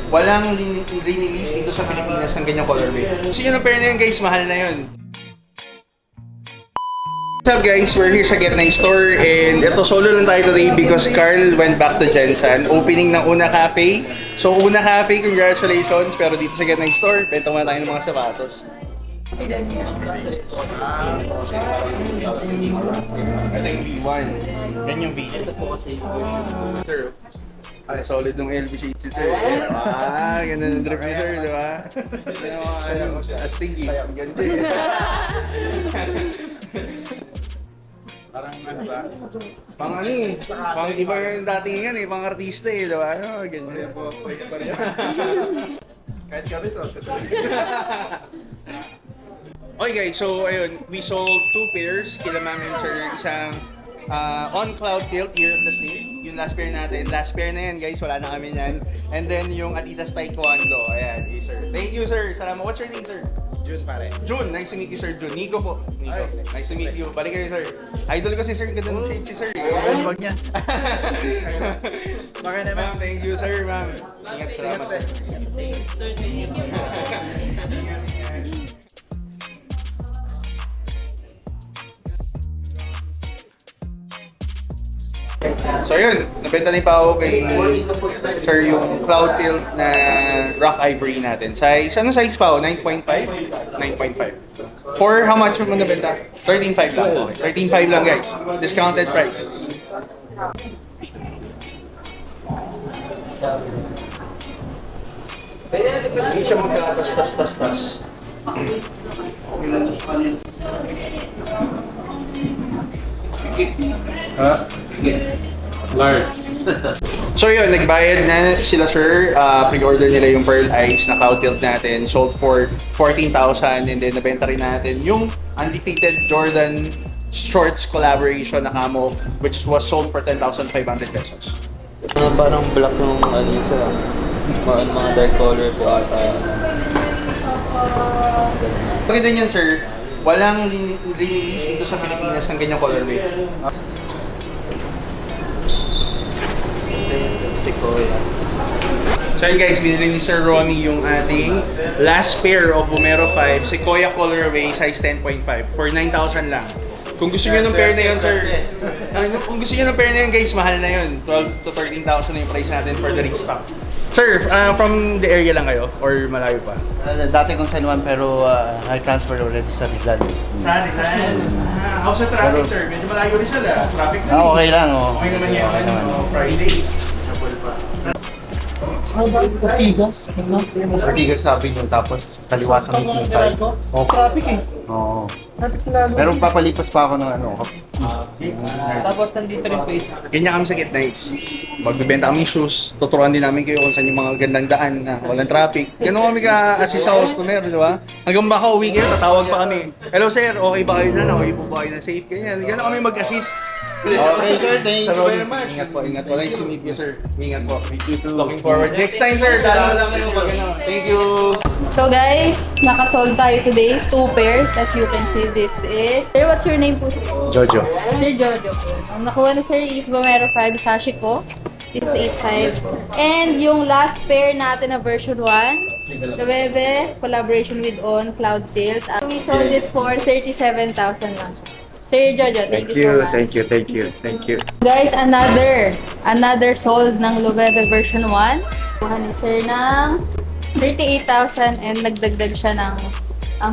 walang release dito sa Pilipinas ng ganyang colorway. Gusto nyo ng pair na yun guys, mahal na yun. What's up guys, we're here sa Get Nice store and ito solo lang tayo today because Carl went back to Jensen. Opening ng Una Cafe. So Una Cafe, congratulations! Pero dito sa Get Nice store, benta muna tayo ng mga sapatos. Ito yung V1. Yan yung V. Sir, ay, solid nung LB sheet si sir. Ganda ng drip ni sir, di ba? Astig eh. Ganda eh. Parang ano ba? Pang ano eh. Pang iba yung datingan eh. Pang artista eh, di ba? Ganyan. Pwede pa rin. Kahit kami sa Okay guys, so ayun, we sold 2 pairs kila ma'am and sir, isang on cloud tilt here of the state, yung last pair natin. Last pair na yan guys, wala na kami yan. And then yung Adidas Taekwondo, ayan, yes, sir. Thank you sir, salamat. What's your name sir? Jun pare. Jun, nice to meet you sir Jun. Nico po. Nico, nice to meet you. Balik kayo sir. Idol ko si sir, ganda ng shade si sir. Huwag niya. Baka naman. Ma'am, thank you sir ma'am. Ingat, salamat sir. So yun, nabenta ni Pao kay sir yung cloud tilt na rock ivory natin. Size, ano size Pao? 9.5? 9.5. For how much mo nabenta? 13.5 lang. Okay. 13.5 lang guys. Discounted price. Hindi siya magkatas-tas-tas-tas. Large. So yun, nagbayad na sila sir. Pre-order nila yung Pearl Ice na cloud tilt natin. Sold for 14,000 and then nabenta rin natin yung undefeated Jordan shorts collaboration na camo which was sold for 10,500 pesos. Parang black yung ano yun sa mga dark colors o ata. Maganda yun sir, walang release dito sa Pilipinas ng ganyang colorway. So yun guys, binili ni Sir Ronnie yung ating last pair of Vomero 5 Sequoia colorway size 10.5 for 9,000 lang. Kung gusto niyo ng pair na yun, sir, kung gusto niyo ng pair na yun guys, mahal na yun. 12 to 13,000 na yung price natin for the restock. Sir, from the area lang kayo or malayo pa? Dati kong San Juan pero I transfer ulit sa Rizal. Sa Rizal? How's the traffic sir? Medyo malayo Rizal traffic na Okay lang Okay naman yan. Okay naman. Friday. Ortigas. Ortigas sabi nyo tapos kaliwa sa mismo side. Traffic eh. Oo. Traffic lalo. Pero papalipas pa ako ng ano. Tapos nandito rin face. Ganyan kami sa Get Nice. Magbibenta kami shoes, tuturuan din namin kayo kung saan yung mga gandang daan na walang traffic. Ganun kami ka-assist sa customer, di ba? Hanggang baka uwi kayo, tatawag pa kami. Hello sir, okay ba kayo na? Okay po ba kayo na safe? Ganyan, ganun kami mag-assist. Okay sir, thank you very much. Ingat po, ingat po. Nice to meet you sir. Ingat po. Looking forward. Next time sir, dalawa lang kayo pag ano. Thank you. So guys, nakasold tayo today. 2 pairs. As you can see, this is... Sir, what's your name po? Jojo. Sir Jojo. Ang nakuha na sir is Vomero 5 Sashiko. This is 8.5. And yung last pair natin na version 1, the Bebe, collaboration with On, Cloud Tilt. We sold it for 37,000 lang. Sir Jojo, thank you so much. Thank you. Guys, another sold ng Lobebe version 1. Kuha ni sir ng 38,000 and nagdagdag siya ng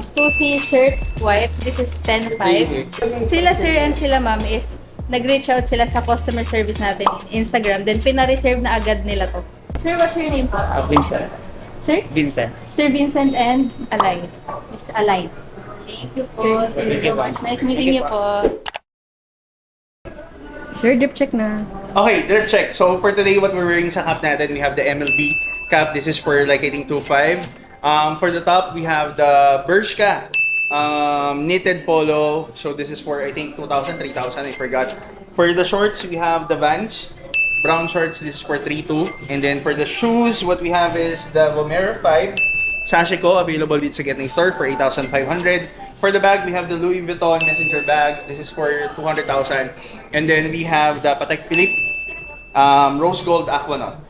Stussy shirt white. This is 10.5. Sila sir and sila ma'am is nag-reach out sila sa customer service natin in Instagram. Then pina-reserve na agad nila to. Sir, what's your name po? Vincent. Sir? Vincent. Sir Vincent and Align. Is Align. Thank you po. Thank you so much. Nice meeting you po. Sir, drip check na. Okay, drip check. So for today, what we're wearing sa cap natin, we have the MLB cap. This is for like I think 2.5. For the top, we have the Bershka knitted polo. So this is for I think 2,000, 3,000. I forgot. For the shorts, we have the Vans brown shorts. This is for 3,200. And then for the shoes, what we have is the Vomero 5 Sashiko, available dito sa Get Nice store for 8,500. For the bag, we have the Louis Vuitton Messenger bag. This is for 200,000. And then we have the Patek Philippe Rose Gold Aquanaut.